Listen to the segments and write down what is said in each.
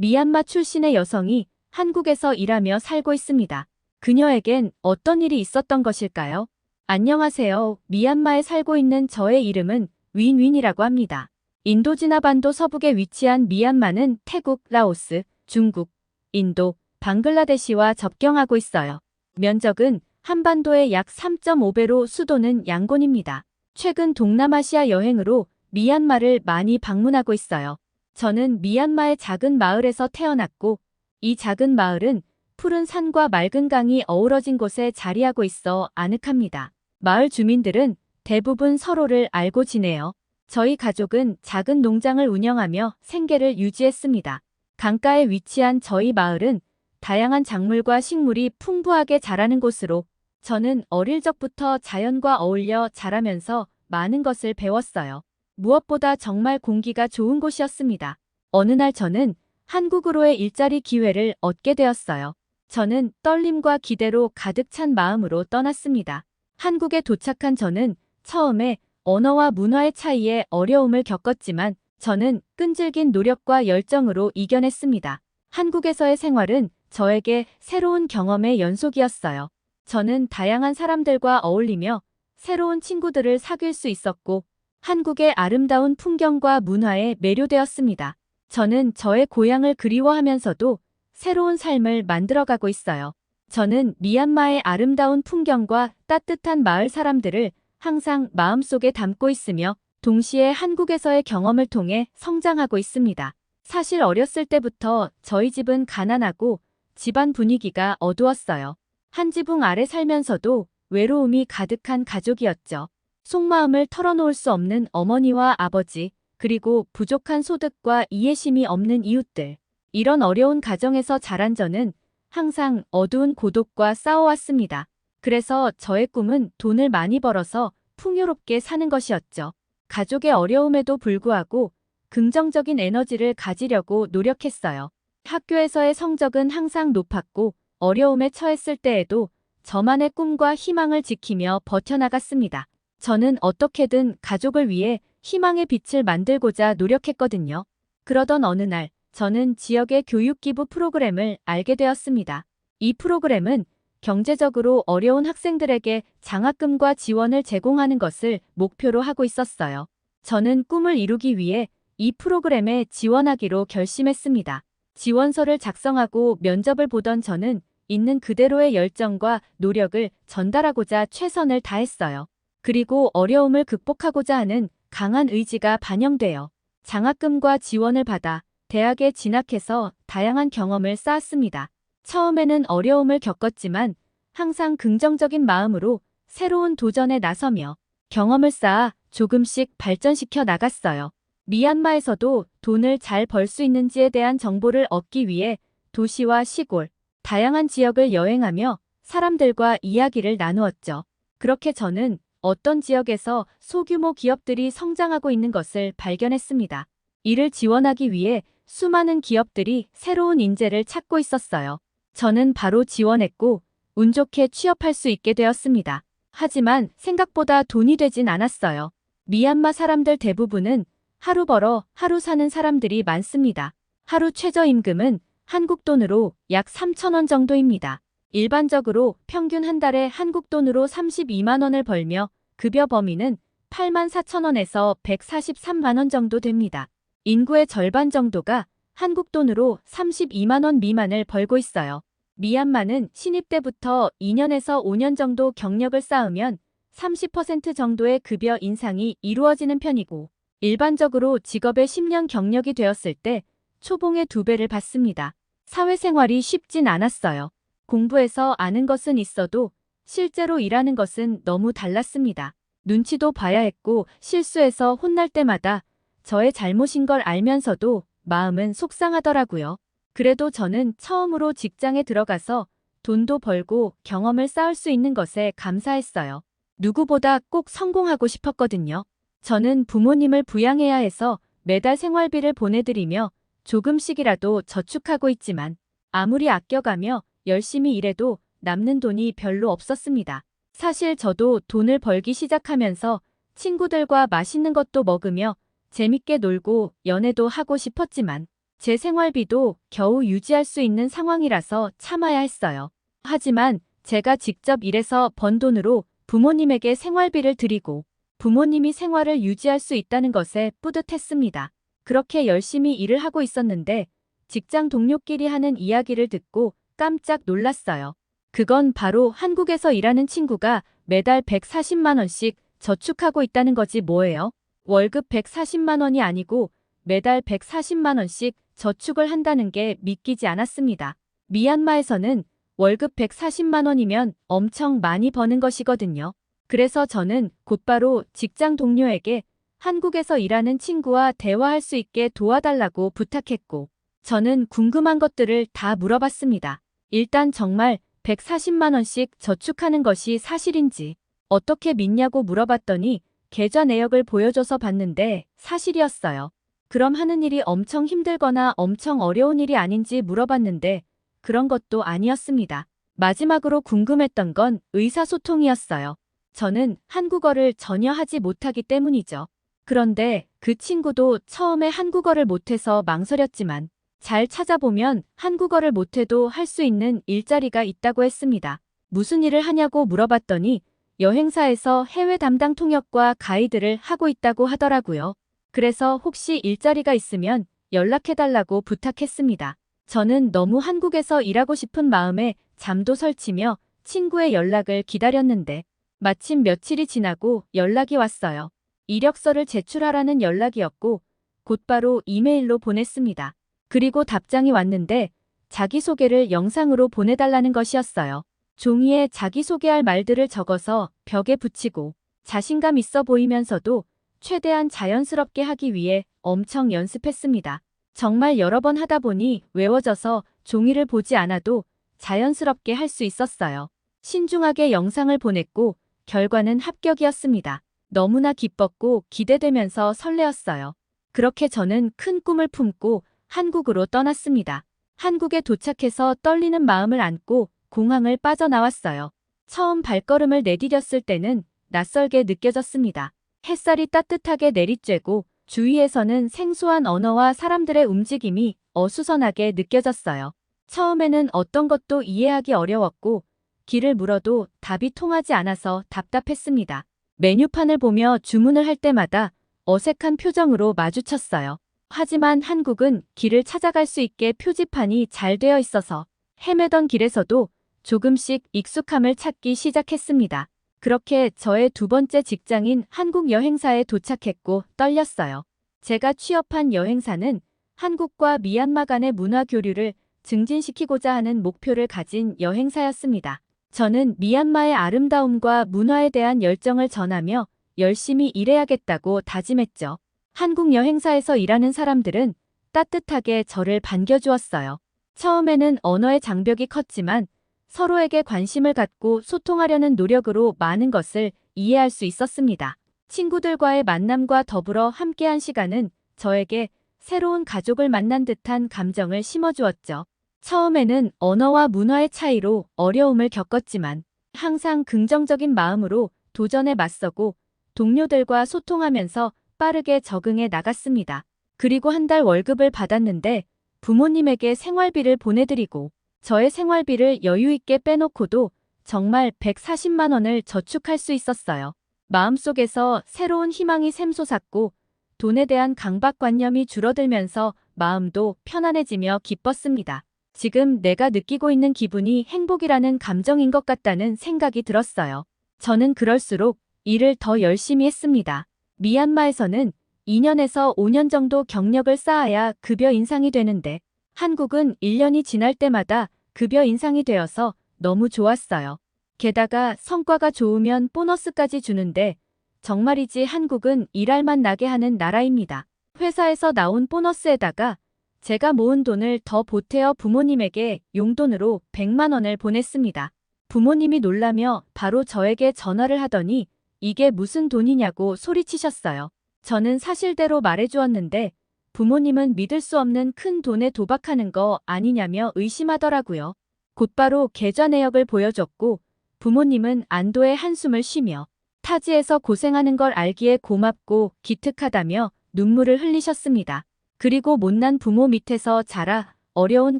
미얀마 출신의 여성이 한국에서 일하며 살고 있습니다. 그녀에겐 어떤 일이 있었던 것일까요? 안녕하세요. 미얀마에 살고 있는 저의 이름은 윈윈이라고 합니다. 인도지나반도 서북에 위치한 미얀마는 태국, 라오스, 중국, 인도, 방글라데시와 접경하고 있어요. 면적은 한반도의 약 3.5배로 수도는 양곤입니다. 최근 동남아시아 여행으로 미얀마를 많이 방문하고 있어요. 저는 미얀마의 작은 마을에서 태어났고 이 작은 마을은 푸른 산과 맑은 강이 어우러진 곳에 자리하고 있어 아늑합니다. 마을 주민들은 대부분 서로를 알고 지내요. 저희 가족은 작은 농장을 운영하며 생계를 유지했습니다. 강가에 위치한 저희 마을은 다양한 작물과 식물이 풍부하게 자라는 곳으로 저는 어릴 적부터 자연과 어울려 자라면서 많은 것을 배웠어요. 무엇보다 정말 공기가 좋은 곳이었습니다. 어느 날 저는 한국으로의 일자리 기회를 얻게 되었어요. 저는 떨림과 기대로 가득 찬 마음으로 떠났습니다. 한국에 도착한 저는 처음에 언어와 문화의 차이에 어려움을 겪었지만 저는 끈질긴 노력과 열정으로 이겨냈습니다. 한국에서의 생활은 저에게 새로운 경험의 연속이었어요. 저는 다양한 사람들과 어울리며 새로운 친구들을 사귈 수 있었고 한국의 아름다운 풍경과 문화에 매료되었습니다. 저는 저의 고향을 그리워하면서도 새로운 삶을 만들어가고 있어요. 저는 미얀마의 아름다운 풍경과 따뜻한 마을 사람들을 항상 마음속에 담고 있으며 동시에 한국에서의 경험을 통해 성장하고 있습니다. 사실 어렸을 때부터 저희 집은 가난하고 집안 분위기가 어두웠어요. 한 지붕 아래 살면서도 외로움이 가득한 가족이었죠. 속마음을 털어놓을 수 없는 어머니와 아버지, 그리고 부족한 소득과 이해심이 없는 이웃들. 이런 어려운 가정에서 자란 저는 항상 어두운 고독과 싸워왔습니다. 그래서 저의 꿈은 돈을 많이 벌어서 풍요롭게 사는 것이었죠. 가족의 어려움에도 불구하고 긍정적인 에너지를 가지려고 노력했어요. 학교에서의 성적은 항상 높았고 어려움에 처했을 때에도 저만의 꿈과 희망을 지키며 버텨나갔습니다. 저는 어떻게든 가족을 위해 희망의 빛을 만들고자 노력했거든요. 그러던 어느 날 저는 지역의 교육기부 프로그램을 알게 되었습니다. 이 프로그램은 경제적으로 어려운 학생들에게 장학금과 지원을 제공하는 것을 목표로 하고 있었어요. 저는 꿈을 이루기 위해 이 프로그램에 지원하기로 결심했습니다. 지원서를 작성하고 면접을 보던 저는 있는 그대로의 열정과 노력을 전달하고자 최선을 다했어요. 그리고 어려움을 극복하고자 하는 강한 의지가 반영되어 장학금과 지원을 받아 대학에 진학해서 다양한 경험을 쌓았습니다. 처음에는 어려움을 겪었지만 항상 긍정적인 마음으로 새로운 도전에 나서며 경험을 쌓아 조금씩 발전시켜 나갔어요. 미얀마에서도 돈을 잘 벌 수 있는지에 대한 정보를 얻기 위해 도시와 시골, 다양한 지역을 여행하며 사람들과 이야기를 나누었죠. 그렇게 저는 어떤 지역에서 소규모 기업들이 성장하고 있는 것을 발견했습니다. 이를 지원하기 위해 수많은 기업들이 새로운 인재를 찾고 있었어요. 저는 바로 지원했고 운 좋게 취업할 수 있게 되었습니다. 하지만 생각보다 돈이 되진 않았어요. 미얀마 사람들 대부분은 하루 벌어 하루 사는 사람들이 많습니다. 하루 최저임금은 한국 돈으로 약 3,000원 정도입니다. 일반적으로 평균 한 달에 한국 돈으로 32만 원을 벌며 급여 범위는 84,000원에서 143만 원 정도 됩니다. 인구의 절반 정도가 한국 돈으로 32만 원 미만을 벌고 있어요. 미얀마는 신입 때부터 2년에서 5년 정도 경력을 쌓으면 30% 정도의 급여 인상이 이루어지는 편이고 일반적으로 직업에 10년 경력이 되었을 때 초봉의 2배를 받습니다. 사회생활이 쉽진 않았어요. 공부해서 아는 것은 있어도 실제로 일하는 것은 너무 달랐습니다. 눈치도 봐야 했고 실수해서 혼날 때마다 저의 잘못인 걸 알면서도 마음은 속상하더라고요. 그래도 저는 처음으로 직장에 들어가서 돈도 벌고 경험을 쌓을 수 있는 것에 감사했어요. 누구보다 꼭 성공하고 싶었거든요. 저는 부모님을 부양해야 해서 매달 생활비를 보내드리며 조금씩이라도 저축하고 있지만 아무리 아껴가며 열심히 일해도 남는 돈이 별로 없었습니다. 사실 저도 돈을 벌기 시작하면서 친구들과 맛있는 것도 먹으며 재밌게 놀고 연애도 하고 싶었지만 제 생활비도 겨우 유지할 수 있는 상황이라서 참아야 했어요. 하지만 제가 직접 일해서 번 돈으로 부모님에게 생활비를 드리고 부모님이 생활을 유지할 수 있다는 것에 뿌듯했습니다. 그렇게 열심히 일을 하고 있었는데 직장 동료끼리 하는 이야기를 듣고 깜짝 놀랐어요. 그건 바로 한국에서 일하는 친구가 매달 140만 원씩 저축하고 있다는 거지 뭐예요? 월급 140만 원이 아니고 매달 140만 원씩 저축을 한다는 게 믿기지 않았습니다. 미얀마에서는 월급 140만 원이면 엄청 많이 버는 것이거든요. 그래서 저는 곧바로 직장 동료에게 한국에서 일하는 친구와 대화할 수 있게 도와달라고 부탁했고, 저는 궁금한 것들을 다 물어봤습니다. 일단 정말 140만 원씩 저축하는 것이 사실인지, 어떻게 믿냐고 물어봤더니 계좌 내역을 보여줘서 봤는데 사실이었어요. 그럼 하는 일이 엄청 힘들거나 엄청 어려운 일이 아닌지 물어봤는데 그런 것도 아니었습니다. 마지막으로 궁금했던 건 의사소통이었어요. 저는 한국어를 전혀 하지 못하기 때문이죠. 그런데 그 친구도 처음에 한국어를 못해서 망설였지만 잘 찾아보면 한국어를 못해도 할 수 있는 일자리가 있다고 했습니다. 무슨 일을 하냐고 물어봤더니 여행사에서 해외 담당 통역과 가이드를 하고 있다고 하더라고요. 그래서 혹시 일자리가 있으면 연락해달라고 부탁했습니다. 저는 너무 한국에서 일하고 싶은 마음에 잠도 설치며 친구의 연락을 기다렸는데 마침 며칠이 지나고 연락이 왔어요. 이력서를 제출하라는 연락이었고 곧바로 이메일로 보냈습니다. 그리고 답장이 왔는데 자기소개를 영상으로 보내달라는 것이었어요. 종이에 자기소개할 말들을 적어서 벽에 붙이고 자신감 있어 보이면서도 최대한 자연스럽게 하기 위해 엄청 연습했습니다. 정말 여러 번 하다 보니 외워져서 종이를 보지 않아도 자연스럽게 할 수 있었어요. 신중하게 영상을 보냈고 결과는 합격이었습니다. 너무나 기뻤고 기대되면서 설레었어요. 그렇게 저는 큰 꿈을 품고 한국으로 떠났습니다. 한국에 도착해서 떨리는 마음을 안고 공항을 빠져나왔어요. 처음 발걸음을 내디뎠을 때는 낯설게 느껴졌습니다. 햇살이 따뜻하게 내리쬐고 주위에서는 생소한 언어와 사람들의 움직임이 어수선하게 느껴졌어요. 처음에는 어떤 것도 이해하기 어려웠고 길을 물어도 답이 통하지 않아서 답답했습니다. 메뉴판을 보며 주문을 할 때마다 어색한 표정으로 마주쳤어요. 하지만 한국은 길을 찾아갈 수 있게 표지판이 잘 되어 있어서 헤매던 길에서도 조금씩 익숙함을 찾기 시작했습니다. 그렇게 저의 두 번째 직장인 한국 여행사에 도착했고 떨렸어요. 제가 취업한 여행사는 한국과 미얀마 간의 문화 교류를 증진시키고자 하는 목표를 가진 여행사였습니다. 저는 미얀마의 아름다움과 문화에 대한 열정을 전하며 열심히 일해야겠다고 다짐했죠. 한국 여행사에서 일하는 사람들은 따뜻하게 저를 반겨주었어요. 처음에는 언어의 장벽이 컸지만 서로에게 관심을 갖고 소통하려는 노력으로 많은 것을 이해할 수 있었습니다. 친구들과의 만남과 더불어 함께한 시간은 저에게 새로운 가족을 만난 듯한 감정을 심어주었죠. 처음에는 언어와 문화의 차이로 어려움을 겪었지만 항상 긍정적인 마음으로 도전에 맞서고 동료들과 소통하면서 빠르게 적응해 나갔습니다. 그리고 한 달 월급을 받았는데 부모님에게 생활비를 보내드리고 저의 생활비를 여유 있게 빼놓고도 정말 140만 원을 저축할 수 있었어요. 마음속에서 새로운 희망이 샘솟았고 돈에 대한 강박관념이 줄어들면서 마음도 편안해지며 기뻤습니다. 지금 내가 느끼고 있는 기분이 행복이라는 감정인 것 같다는 생각이 들었어요. 저는 그럴수록 일을 더 열심히 했습니다. 미얀마에서는 2년에서 5년 정도 경력을 쌓아야 급여 인상이 되는데 한국은 1년이 지날 때마다 급여 인상이 되어서 너무 좋았어요. 게다가 성과가 좋으면 보너스까지 주는데 정말이지 한국은 일할 맛 나게 하는 나라입니다. 회사에서 나온 보너스에다가 제가 모은 돈을 더 보태어 부모님에게 용돈으로 100만 원을 보냈습니다. 부모님이 놀라며 바로 저에게 전화를 하더니 이게 무슨 돈이냐고 소리치셨어요. 저는 사실대로 말해주었는데 부모님은 믿을 수 없는 큰 돈에 도박하는 거 아니냐며 의심하더라고요. 곧바로 계좌 내역을 보여줬고 부모님은 안도의 한숨을 쉬며 타지에서 고생하는 걸 알기에 고맙고 기특하다며 눈물을 흘리셨습니다. 그리고 못난 부모 밑에서 자라 어려운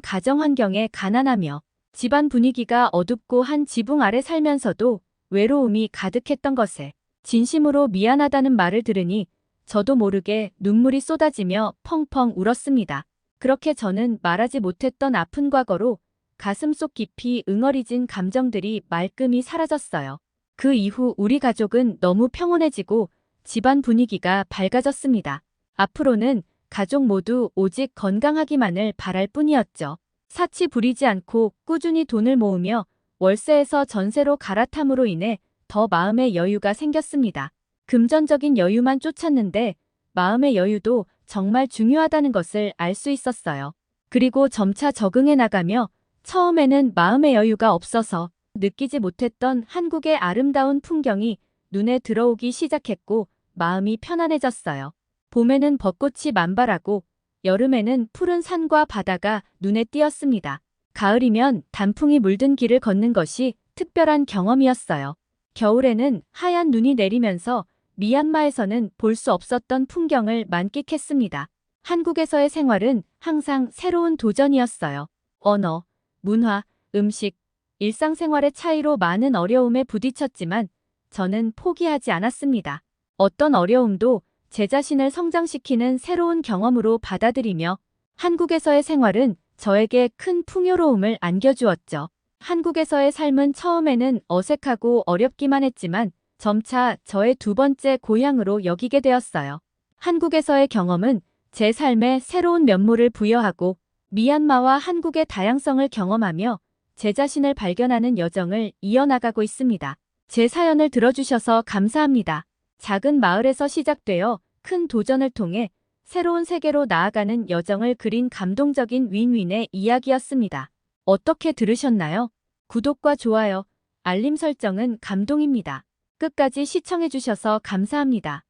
가정 환경에 가난하며 집안 분위기가 어둡고 한 지붕 아래 살면서도 외로움이 가득했던 것에 진심으로 미안하다는 말을 들으니 저도 모르게 눈물이 쏟아지며 펑펑 울었습니다. 그렇게 저는 말하지 못했던 아픈 과거로 가슴속 깊이 응어리진 감정들이 말끔히 사라졌어요. 그 이후 우리 가족은 너무 평온해지고 집안 분위기가 밝아졌습니다. 앞으로는 가족 모두 오직 건강하기만을 바랄 뿐이었죠. 사치 부리지 않고 꾸준히 돈을 모으며 월세에서 전세로 갈아탐으로 인해 더 마음의 여유가 생겼습니다. 금전적인 여유만 쫓았는데 마음의 여유도 정말 중요하다는 것을 알 수 있었어요. 그리고 점차 적응해 나가며 처음에는 마음의 여유가 없어서 느끼지 못했던 한국의 아름다운 풍경이 눈에 들어오기 시작했고 마음이 편안해졌어요. 봄에는 벚꽃이 만발하고 여름에는 푸른 산과 바다가 눈에 띄었습니다. 가을이면 단풍이 물든 길을 걷는 것이 특별한 경험이었어요. 겨울에는 하얀 눈이 내리면서 미얀마에서는 볼 수 없었던 풍경을 만끽했습니다. 한국에서의 생활은 항상 새로운 도전이었어요. 언어, 문화, 음식, 일상생활의 차이로 많은 어려움에 부딪혔지만 저는 포기하지 않았습니다. 어떤 어려움도 제 자신을 성장시키는 새로운 경험으로 받아들이며 한국에서의 생활은 저에게 큰 풍요로움을 안겨주었죠. 한국에서의 삶은 처음에는 어색하고 어렵기만 했지만 점차 저의 두 번째 고향으로 여기게 되었어요. 한국에서의 경험은 제 삶에 새로운 면모를 부여하고 미얀마와 한국의 다양성을 경험하며 제 자신을 발견하는 여정을 이어나가고 있습니다. 제 사연을 들어주셔서 감사합니다. 작은 마을에서 시작되어 큰 도전을 통해 새로운 세계로 나아가는 여정을 그린 감동적인 윈윈의 이야기였습니다. 어떻게 들으셨나요? 구독과 좋아요, 알림 설정은 감동입니다. 끝까지 시청해주셔서 감사합니다.